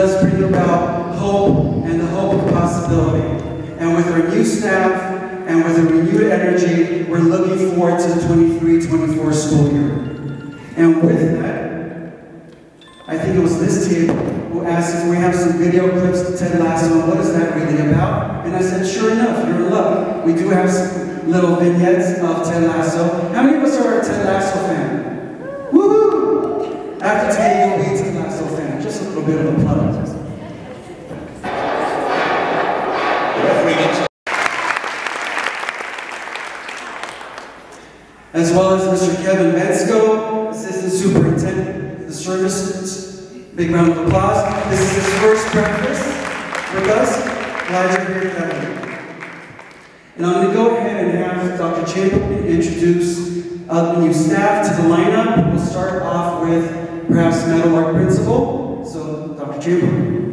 does bring about hope and the hope of possibility. And with our new staff and with a renewed energy, we're looking forward to the 23-24 school year. And with that, I think it was this table who asked if we have some video clips of Ted Lasso, and what is that really about? And I said, sure enough, you're in luck. We do have some little vignettes of Ted Lasso. How many of us are a Ted Lasso fan? Woohoo! After today, you'll be a Ted Lasso fan. Just a little bit of a plug. As well as Mr. Kevin Bensko, Assistant Superintendent of the Services. Big round of applause. This is his first breakfast with us. Glad you're here, Kevin. And I'm going to go ahead and have Dr. Chamberlain introduce the new staff to the lineup. We'll start off with perhaps Meadowlark Principal. So, Dr. Chamberlain.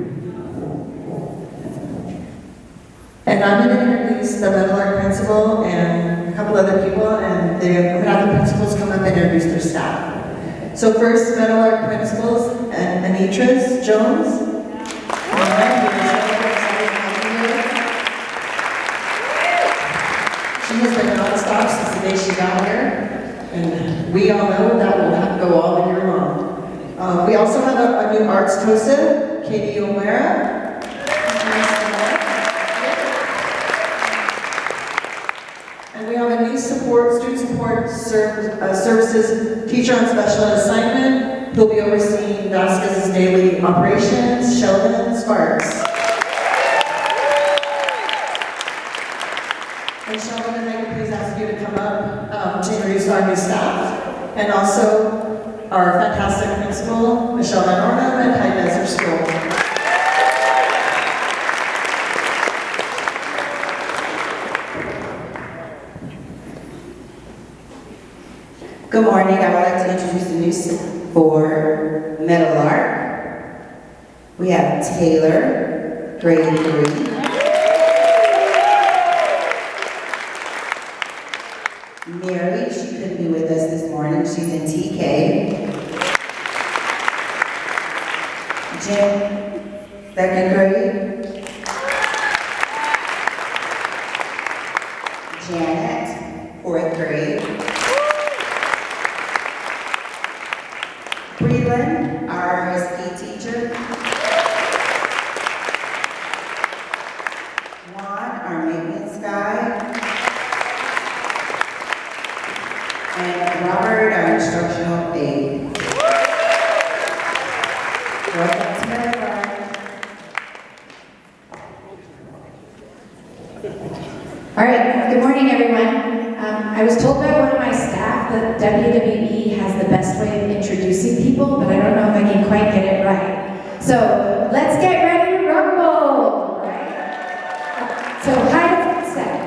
And I'm going to introduce the Meadowlark Principal and a couple other people, and I'm going to have the principals come up and introduce their staff. So first, Meadowlark Principals, Anitras Jones. She has been nonstop since the day she got here, and we all know that will not go all year long. We also have a new arts TOSA, Katie O'Mara. And we have a new student support services teacher on special assignment who'll be overseeing Vasquez's daily operations, Sheldon Sparks. And Sheldon and I can please ask you to come up to introduce our new staff, and also our fantastic principal, Michelle Van Ornum at High Desert School. Good morning. I would like to introduce the new staff for Meadowlark. We have Taylor, grade 3. Mary, she couldn't be with us this morning. She's in TK. Jim, 2nd grade. Janet, 4th grade. Breland, our RSP teacher. Juan, our maintenance guy. And Robert, our instructional aide. Welcome to Meadowlark. All right, good morning, everyone. I was told by one of my staff that WWE has the best way of introducing people, but I don't know if I can quite get it right. So let's get ready to rumble. Right? So hi to staff.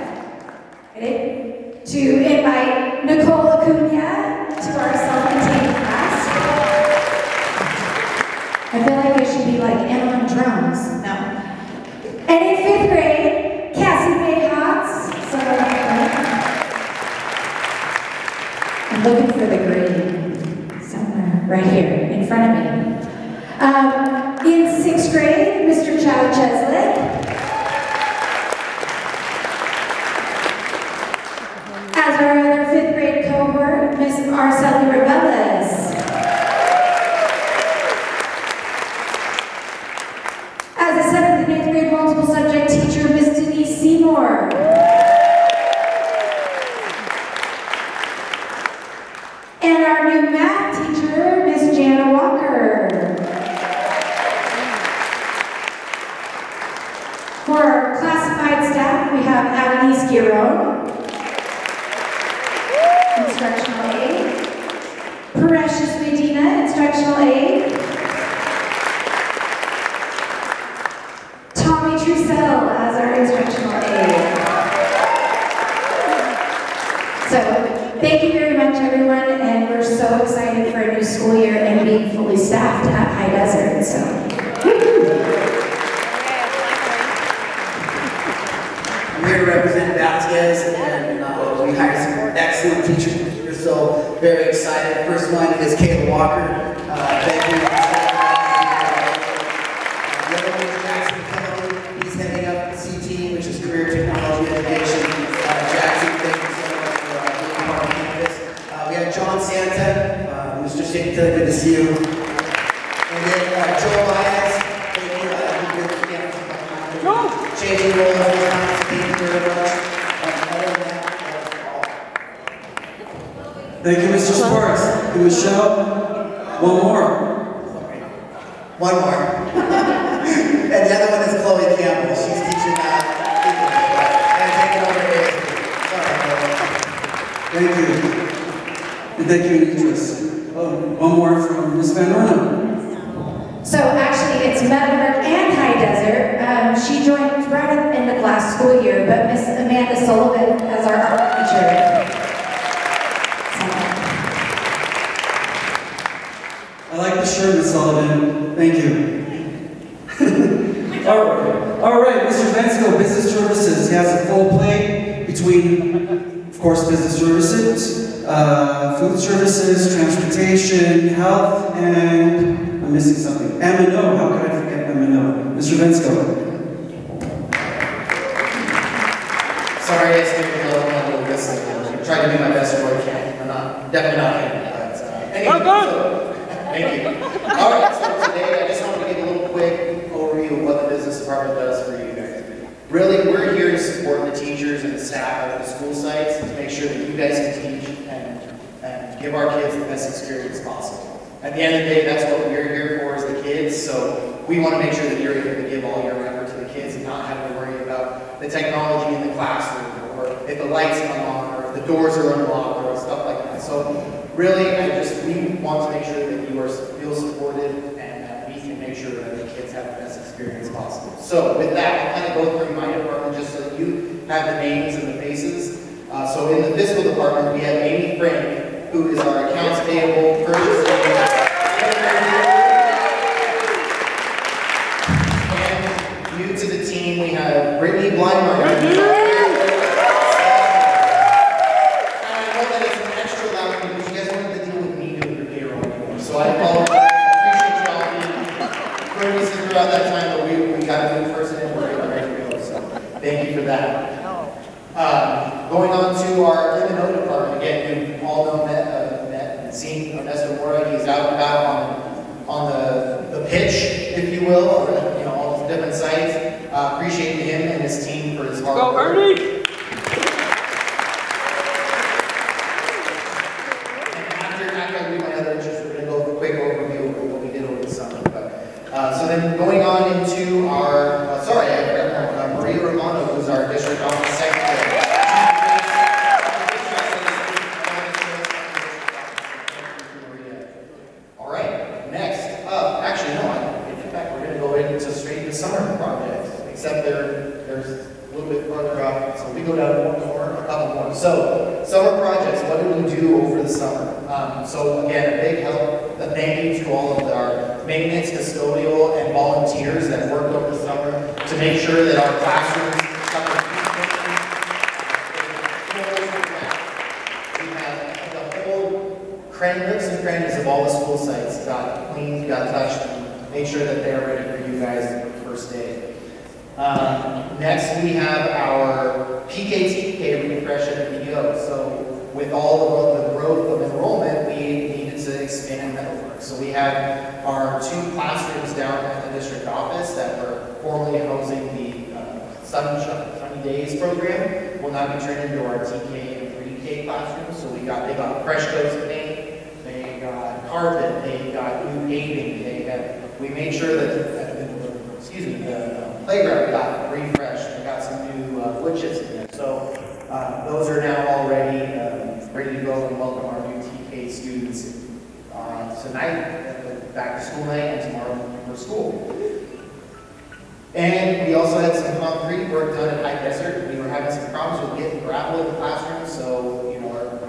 Ready? To invite Nicole Acuna to our self-contained class. I feel like I should be like Emma on drums. No. And in 5th grade, Cassie May Hotz. I'm looking for the grade somewhere right here in front of me. In 6th grade, Mr. Chow Cheslett. As our other 5th grade cohort, Miss Arceli Reveles. As a 7th and 8th grade multiple subject teacher, Miss Denise Seymour. And our new math teacher, Miss Jana Walker. For our classified staff, we have Alanise Giron, instructional aide. Precious Medina, instructional aide. Tommy Trussell as our instructional aide. So, thank you very much, everyone, and we're so excited for a new school year and being fully staffed at High Desert. So, I'm here to represent Vasquez Joel Myers, changing roles all the time, so thank you very much. Other than that, that's all. Thank you, Mr. Sparks. And Michelle, one more. One more. And the other one is Chloe Campbell. She's teaching and taking over here. Sorry, Thank you. And thank you, Idris. Oh, one more from Ms. Van Orno. So actually, it's Meadowbrook and High Desert. She joined right in the last school year, but Miss Amanda Sullivan as our art teacher. I like the shirt, Ms. Sullivan. Thank you. All right, Mr. Vensko, Business Services. He has a full plate between, of course, business services, food services, transportation, health, and I'm missing something. M&O. How could I forget M&O? Mr. Vensko. sorry, I skipped a little bit. I'm trying to do my best for what I can. I'm not, definitely not kidding. But, anyway, so, thank you. All right, so today I just wanted to give a little quick overview of what the business department does for you guys. Really, we're here to support the teachers and the staff at the school sites to make sure that you guys can teach and give our kids the best experience possible. At the end of the day, that's what we're here for is the kids, so we want to make sure that you're able to give all your effort to the kids and not have to worry about the technology in the classroom or if the lights come on or if the doors are unlocked or stuff like that. So really, we want to make sure that you feel supported and that we can make sure that the kids have the best experience possible. So with that, I'll kind of go through my department just so that you have the names and the faces. So in the fiscal department, we have Amy Frank, who is our accounts payable, purchasing, and new to the team, we have Brittany Blindmeyer. And I know that it's an extra loud because you guys don't have to deal with me doing your payroll anymore. So I apologize. I appreciate y'all being courteous throughout that time, but we got a new person in, we're ready to go. So thank you for that. Going on to our M&O department, again, you've all known met and seen Ernesto Mora. He's out and about on the pitch, if you will, or all the different sites. Appreciate him and his team for his hard work. Go, Ernie! And after I do my other interests, we're going to go with a quick overview of what we did over the summer. So then going on into our, Maria Romano, who's our district office secretary. All right, next up, actually, no, I take it back. We're going to go into straight into summer projects, except there's a little bit further up. So we go down one more, a couple more. So summer projects, what do we do over the summer? So again, a big help, a thank you to all of our maintenance, custodial, and volunteers that worked over the summer to make sure that our classrooms got the we have the whole nooks and crannies of all the school sites got cleaned, got touched, and made sure that they're ready for you guys the first day. Next, we have our PKTK refresh at PO. So with all of the growth of enrollment, we needed to expand Meadowbrook. So we have our 2 classrooms down at the district office that were formerly housing the Sunny Days program. Will now be turned into our TK and 3K classrooms. So they got fresh coats of paint, they got carpet, they got new paving, we made sure that the playground got refreshed. We got some new wood chips in there. So those are now already ready to go and welcome our new TK students tonight, back to school night, and tomorrow for school. And we also had some concrete work done at High Desert. We were having some problems with getting gravel in the classroom, so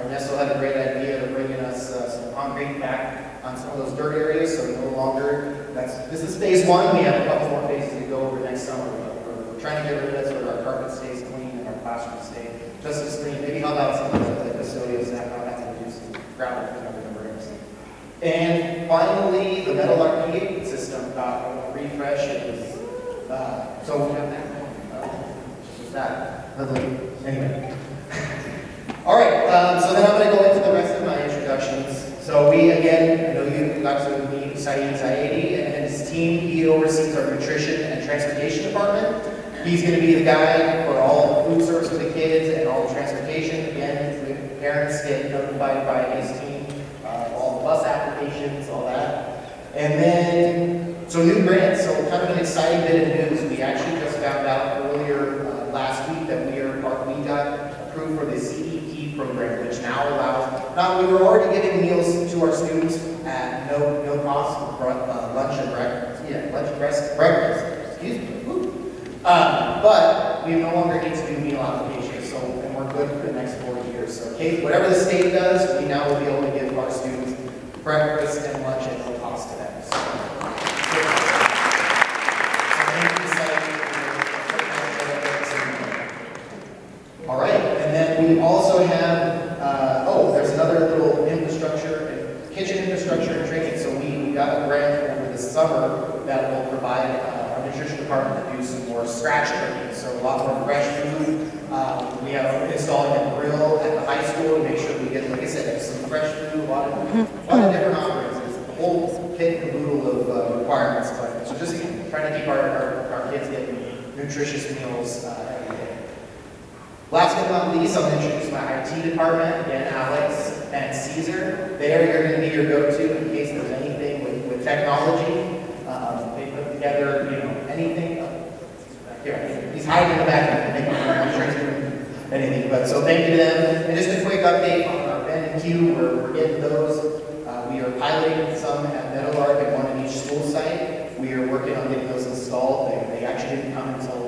Ernesto had a great idea of bringing us some concrete back on some of those dirt areas, so no longer, this is phase 1. We have a couple more phases to go over next summer, but we're trying to get rid of that so that our carpet stays clean and our classrooms stay just as clean. Maybe help out some of the custodians that not have to do some gravel cleanup in the rooms. And finally, the Meadowlark PA system got a refresh. It was, so we have that. What's that? Anyway. All right, so then I'm going to go into the rest of my introductions. So we, again, I know you got to meet Saeed Zaidi and team. He oversees our nutrition and transportation department. He's going to be the guy for all the food service for the kids and all the transportation. Again, the parents get notified by his team, all the bus applications, all that. And then, so new grants, so kind of an exciting bit of news. We actually just found out earlier last week that we got approved for the CEP program, which now allows, now we were already giving meals to our students at no cost, lunch and breakfast, excuse me. But we no longer need to do meal allocations, so, and we're good for the next 4 years. So whatever the state does, we now will be able to give our students breakfast and lunch at no cost to them. So, all right, and then we also have, there's another little infrastructure, kitchen infrastructure and training. So we got a grant over the summer that will provide our nutrition department to do some more scratch cooking. So a lot more fresh food. We have installing a grill at the high school to make sure we get, like I said, some fresh food, a lot of different offerings. It's a whole kit and caboodle of requirements. But so just trying to keep our kids getting nutritious meals every day. Last but not least, I'll introduce my IT department, again, Alex and Caesar. They're going to be your go-to in case there's anything with technology. They put together, anything. Here, he's hiding in the back. I'm sure he's doing anything. But so thank you to them. And just a quick update on our Ben and Q. We're getting those. We are piloting some at Meadowlark and one at each school site. We are working on getting those installed. They actually didn't come until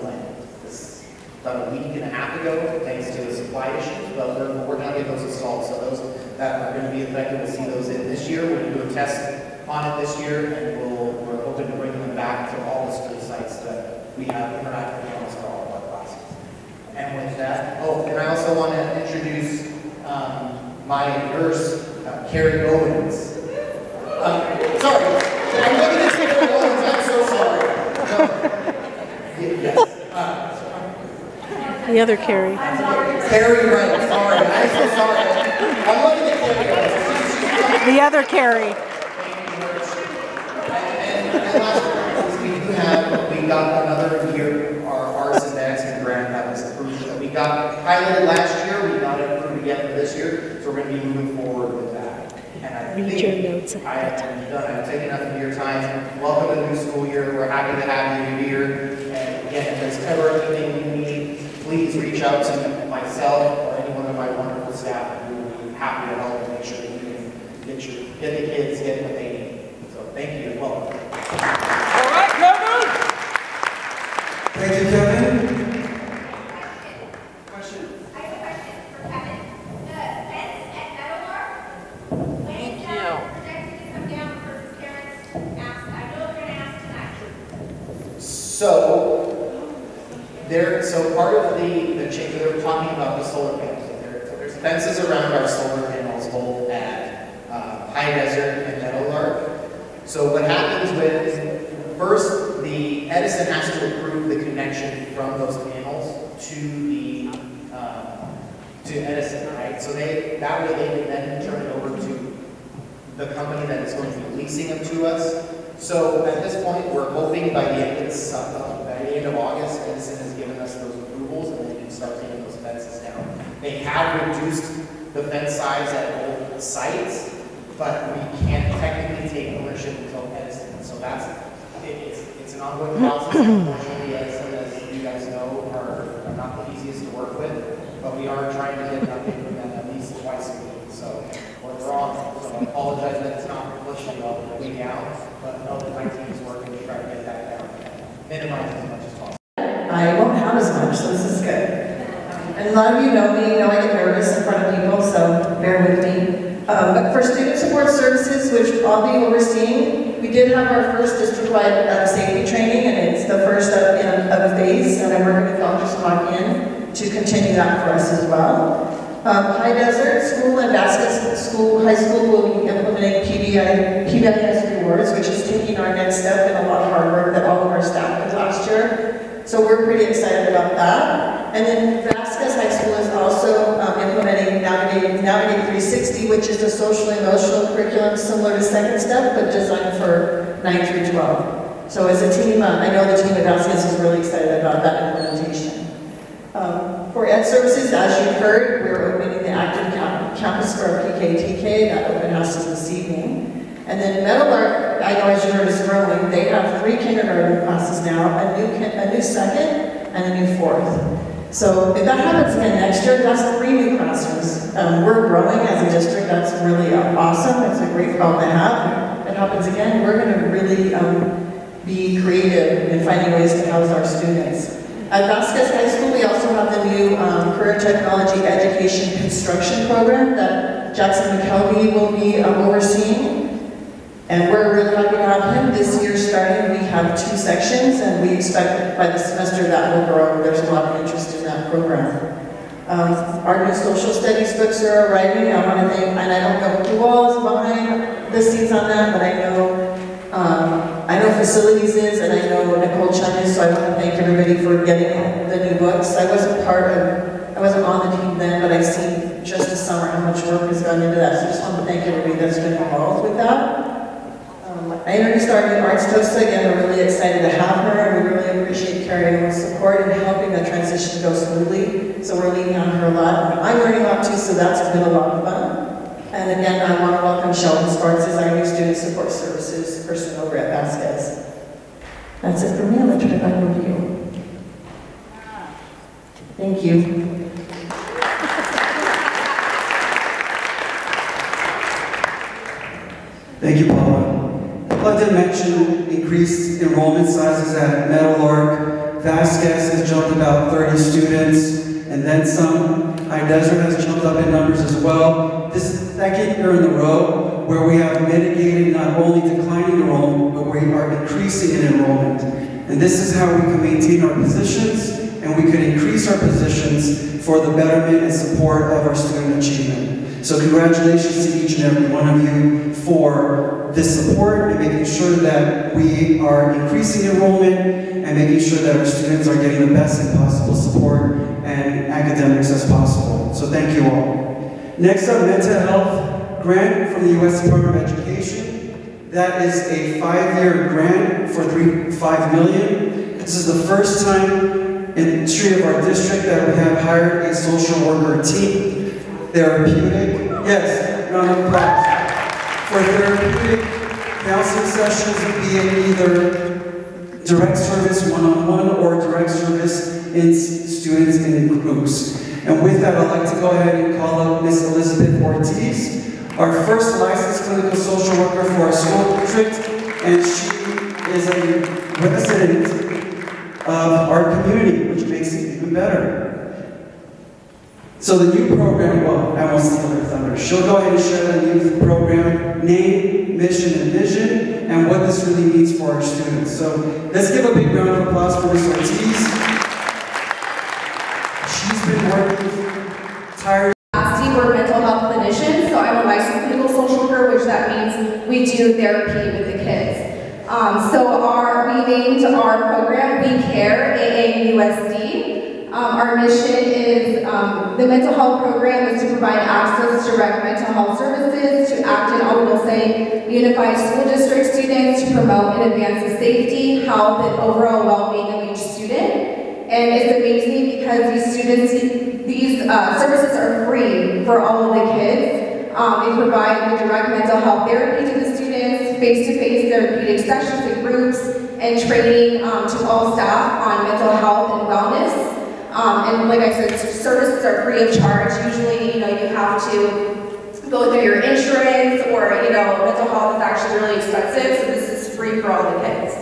about a week and a half ago, thanks to the supply issues, but we're working on getting those installed. So those that are going to be effective, we'll see those in this year. We're going to do a test on it this year, and we're hoping to bring them back to all the school sites that we have interacted with almost all of our classes. And with that, and I also want to introduce my nurse, Carrie Owens. Sorry, I'm looking at Carrie Owens, I'm so sorry. No. Yes. The other Carrie. Carrie Wright, sorry, I'm so sorry. I'm looking at Carrie. The other Carrie. And last year, we got another year, our arts and dancing grant that was approved. We got piloted last year, we got it approved again for this year, so we're going to be moving forward with that. And I think I have done, I've taken enough of your time. Welcome to the new school year. We're happy to have you here. And again, if there's ever anything you need, please reach out to myself or any one of my wonderful staff. We will be happy to help and make sure that you can get the kids get what they need. So thank you and welcome. All right, Kevin! Thank you, Kevin. Question. I have a question for Kevin. The fence at Meadowlark, when is that projected to come down for parents asked? I know they're going to ask tonight. So part of the change, they were talking about the solar panels. There's fences around our solar panels, both at High Desert and Meadowlark. So what happens with, first, the Edison has to approve the connection from those panels to Edison, right? So that way they can then turn it over to the company that is going to be leasing them to us. So at this point, we're hoping by the end of August, Edison has given us those approvals and they can start taking those fences down. They have reduced the fence size at both sites, but we can't technically take ownership until Edison. So it's an ongoing process. Unfortunately, Edison, as you guys know, are not the easiest to work with, but we are trying to get an update from them at least twice a week. So we're wrong. So I apologize that it's not pushing all the way down, but know that my team is working to try to get that down and minimize as much as possible. I won't have as much, so this is good. And a lot of you know me, I get nervous in front of people, so bear with me. But for student support services, which I'll be overseeing, we did have our first district-wide safety training, and it's the first of a phase, and I'm working with Dr. Swakin to continue that for us as well. High Desert School and Vasquez School, High School will be implementing PBIS rewards, which is taking our next step in a lot of hard work that all of our staff did last year. So we're pretty excited about that. And then Vasquez High School is also implementing Navigate 360, which is a social emotional curriculum similar to Second Step, but designed for 9 through 12. So as a team, I know the team at Vasquez is really excited about that implementation. For Ed Services, as you've heard, we're opening the active campus for our PK-TK, that open house is this evening. And then Meadowlark, I know as you heard, is growing. They have 3 kindergarten classes now, a new second, and a new fourth. So if that happens again next year, that's 3 new classrooms. We're growing as a district, that's really awesome. It's a great problem to have. If it happens again, we're going to really be creative in finding ways to house our students. At Vasquez High School, we also have the new Career Technology Education Construction Program that Jackson McKelvey will be overseeing. And we're really happy to have him. This year starting, we have 2 sections, and we expect by the semester that will grow. There's a lot of interest in that program. Our new social studies books are arriving. I want to thank, and I don't know who all is behind the scenes on that, but I know Facilities is, and I know Nicole Chun is, so I want to thank everybody for getting the new books. I wasn't on the team then, but I've seen just this summer how much work has gone into that, so I just want to thank everybody that's been involved with that. I introduced our new arts TOSA. Again, we're really excited to have her, and we really appreciate Carrie Ann's support in helping the transition go smoothly. So we're leaning on her a lot, and I'm learning a lot too, so that's been a lot of fun. And again, I want to welcome Sheldon Sparks as our new Student Support Services person over at Vasquez. That's it for me. I'll turn it back over to you. Thank you. Thank you, Paula. I'd like to mention increased enrollment sizes at Meadowlark. Vasquez has jumped about 30 students, and then some. High Desert has jumped up in numbers as well. This is the 2nd year in a row where we have mitigated not only declining enrollment, but we are increasing in enrollment. And this is how we can maintain our positions, and we can increase our positions for the betterment and support of our student achievement. So congratulations to each and every one of you for this support and making sure that we are increasing enrollment and making sure that our students are getting the best and possible support and academics as possible. So thank you all. Next up, mental health grant from the U.S. Department of Education. That is a 5-year grant for $5 million. This is the first time in the history of our district that we have hired a social worker team. Therapeutic, yes, round of applause. For therapeutic counseling sessions, be it either direct service one-on-one or direct service in students in groups. And with that, I'd like to go ahead and call up Ms. Elizabeth Ortiz, our first licensed clinical social worker for our school district, and she is a resident of our community, which makes it even better. So the new program, well, I won't steal her thunder. She'll go ahead and share the new program name, mission, and vision, and what this really means for our students. So let's give a big round of applause for Ms. Ortiz. She's been working tirelessly. We're mental health clinicians, so I'm a licensed clinical social worker, which that means we do therapy with the kids. We named our program We Care, AAUSD. Our mission is, the mental health program is to provide access to direct mental health services, to act in Oglesay Unified School District students, to promote and advance the safety, health, and overall well-being of each student. And it's amazing because these services are free for all of the kids. They provide the direct mental health therapy to the students, face-to-face therapeutic sessions and groups, and training to all staff on mental health and wellness. And like I said, services are free of charge. Usually, you have to go through your insurance, or mental health is actually really expensive. So this is free for all the kids.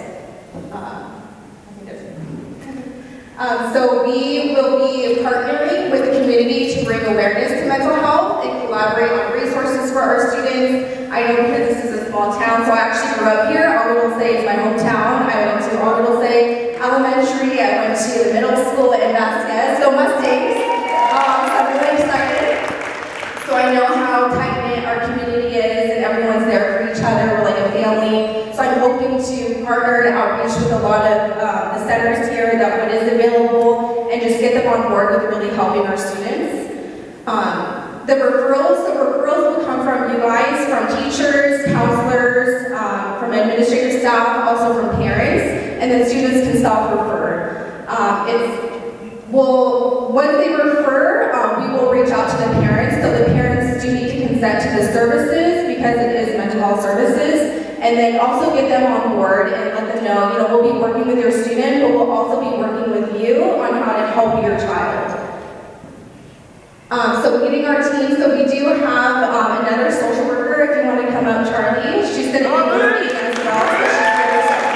So we will be partnering with the community to bring awareness to mental health and collaborate on resources for our students. I know because this is a small town, so I actually grew up here. Oglesay is my hometown. I went to Oglesay Elementary. I went to the middle school in Vasquez, so Mustangs. So I'm really excited. So I know how tight-knit our community is, and everyone's there for each other. We're like a family. So I'm hoping to partner and outreach with a lot of the centers here that what is available, and just get them on board with really helping our students. The referrals will come from you guys, from teachers, counselors, from administrative staff, also from parents. and then students can self-refer. Once they refer, we will reach out to the parents. So the parents do need to consent to the services because it is mental health services. And then also get them on board and let them know, we'll be working with your student, but we'll also be working with you on how to help your child. So getting our team, so we do have another social worker, if you want to come up, Charlie. She's going to be working as well, so she's very supportive.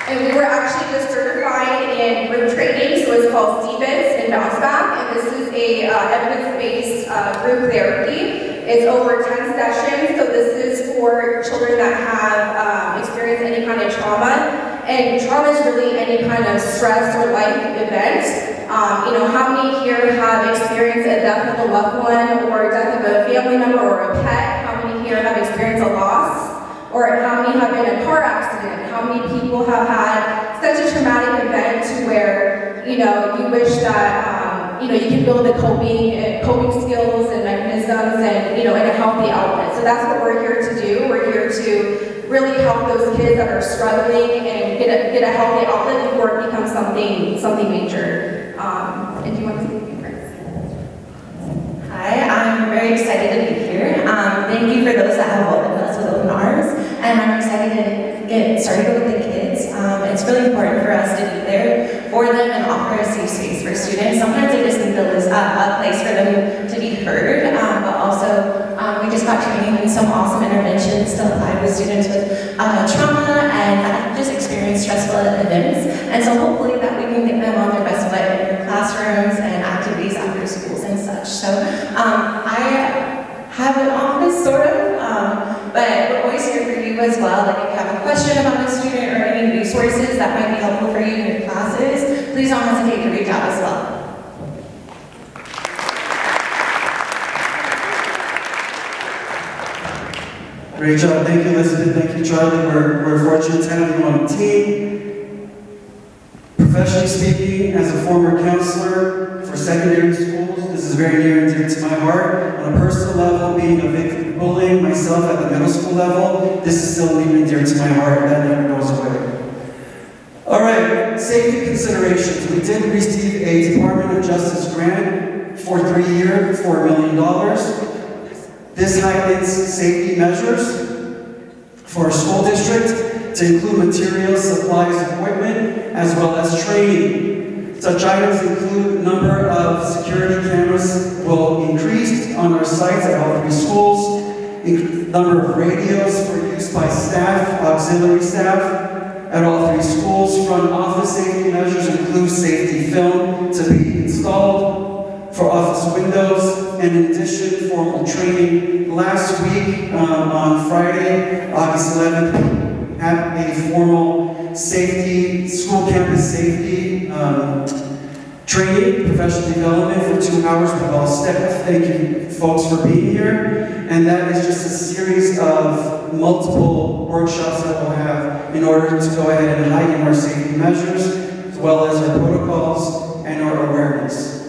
And we were actually just certified in group training, so it's called CBITS and Bounce Back, and this is a evidence-based group therapy. It's over 10 sessions, so this is for children that have experienced any kind of trauma. And trauma is really any kind of stress or life event. How many here have experienced a death of a loved one or a death of a family member or a pet? How many here have experienced a loss? Or how many have been in a car accident? How many people have had such a traumatic event to where, you wish that, you can build the coping skills and mechanisms and, in a healthy outlet. So that's what we're here to do. We're here to really help those kids that are struggling and get a healthy outlet before it becomes something major. If you want to say anything, Chris. Hi, I'm very excited to be here. Thank you for those that have welcomed us with open arms, and I'm excited to get started with the kids. It's really important for us to be there for them and offer a safe space for students. Sometimes they just need a place for them to be heard, but also we just got training in some awesome interventions to apply with students with trauma and just experienced stressful events. And so hopefully that we can get them on their best foot in their classrooms and activities after schools and such. So I have an office, sort of, but we're always here for you as well. Like if you have a question about a student or any resources that might be helpful for you in your classes, please don't hesitate to reach out as well. Great job. Thank you, Elizabeth. Thank you, Charlie. We're fortunate to have you on the team. Professionally speaking, as a former counselor for secondary schools, this is very near and dear to my heart. On a personal level, being a victim of bullying myself at the middle school level, this is still near and dear to my heart. That never goes away. All right, safety considerations. We did receive a Department of Justice grant for 3 years, $4 million. This highlights safety measures for our school district to include materials, supplies, equipment, as well as training. Such items include number of security cameras will increase on our sites at all 3 schools, number of radios for use by staff, auxiliary staff at all 3 schools. Front office safety measures include safety film to be installed for office windows, and in addition, formal training. Last week, on Friday, August 11th, had a formal school campus safety training, professional development for 2 hours with all staff. Thank you, folks, for being here. And that is just a series of multiple workshops that we'll have in order to go ahead and heighten our safety measures, as well as our protocols and our awareness.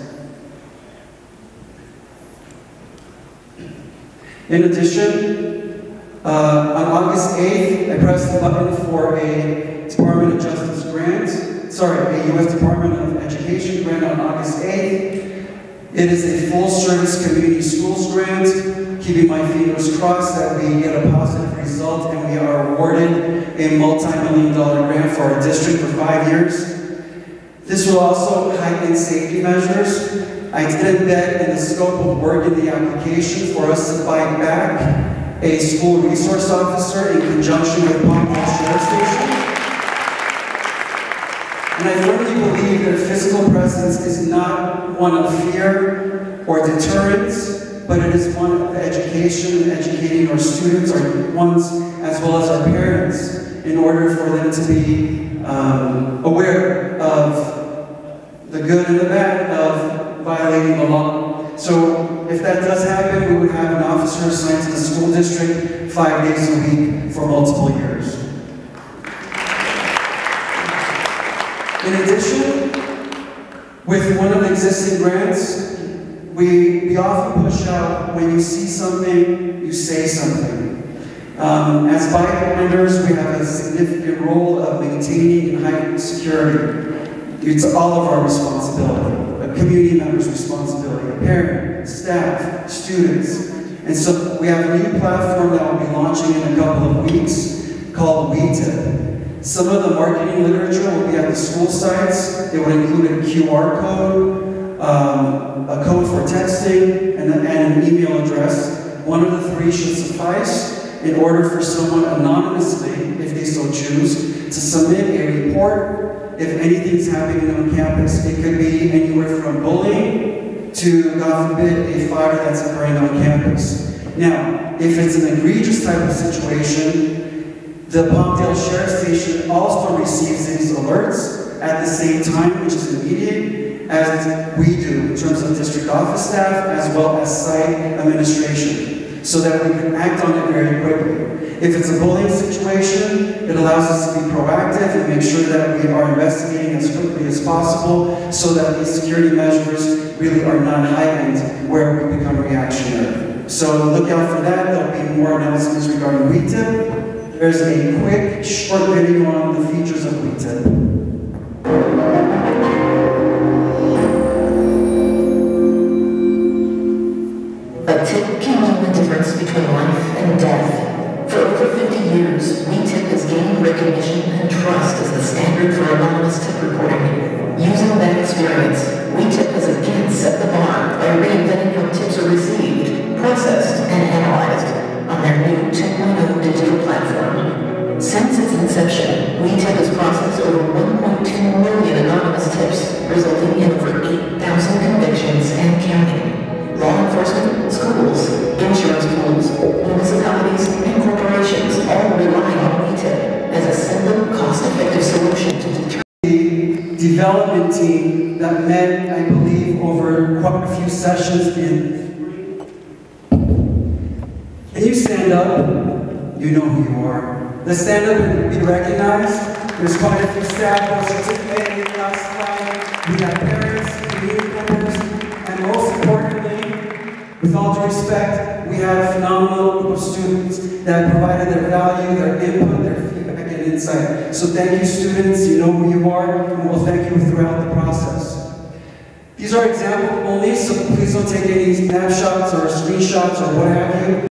In addition, on August 8th, I pressed the button for a Department of Justice grant, a U.S. Department of Education grant on August 8th. It is a full-service community schools grant, keeping my fingers crossed that we get a positive result and we are awarded a multi-million-dollar grant for our district for 5 years. This will also heighten safety measures. I did embed in the scope of work in the application for us to buy back a school resource officer in conjunction with Palm Beach Sheriff Station. And I firmly believe that physical presence is not one of fear or deterrence, but it is one of education, educating our students, our ones, as well as our parents, in order for them to be aware of the good and the bad of violating the law. So if that does happen, we would have an officer assigned to the school district 5 days a week for multiple years. In addition, with one of the existing grants, we often push out, when you see something, you say something. As bike-minders, we have a significant role of maintaining and heightened security. It's all of our responsibility, a community member's responsibility, a parent, staff, students. And so we have a new platform that will be launching in a couple of weeks called WeTip. Some of the marketing literature will be at the school sites. It would include a QR code, a code for texting, and an email address. One of the three should suffice in order for someone anonymously, if they so choose, to submit a report if anything's happening on campus. It could be anywhere from bullying to, God forbid, a fire that's occurring on campus. Now, if it's an egregious type of situation, the Palmdale Sheriff Station also receives these alerts at the same time, which is immediate, as we do in terms of district office staff as well as site administration, so that we can act on it very quickly. If it's a bullying situation, it allows us to be proactive and make sure that we are investigating as quickly as possible so that these security measures really are not heightened where we become reactionary. So look out for that. There'll be more announcements regarding WeTip. There's a quick, short video on the features of WeTip. A tip can mean the difference between life and death. For over 50 years, WeTip has gained recognition and trust as the standard for anonymous tip reporting. Using that experience, WeTip has again set the bar by reinventing how tips are received, processed, and analyzed on their new 10.0 digital platform. Since its inception, WeTip has processed over 1.2 million anonymous tips, resulting in over 8,000 convictions and counting. Law enforcement, schools, insurance pools, municipalities, and corporations all rely on WeTip as a simple, cost-effective solution to deter. The development team that met, I believe, over quite a few sessions in. Can you stand up? You know who you are. Let's stand up and be recognized. There's quite a few staff who are certificated classified. We have parents, community members, and most importantly, with all due respect, we have a phenomenal group of students that provided their value, their input, their feedback, and insight. So thank you, students. You know who you are, and we'll thank you throughout the process. These are examples only, so please don't take any snapshots or screenshots or what have you.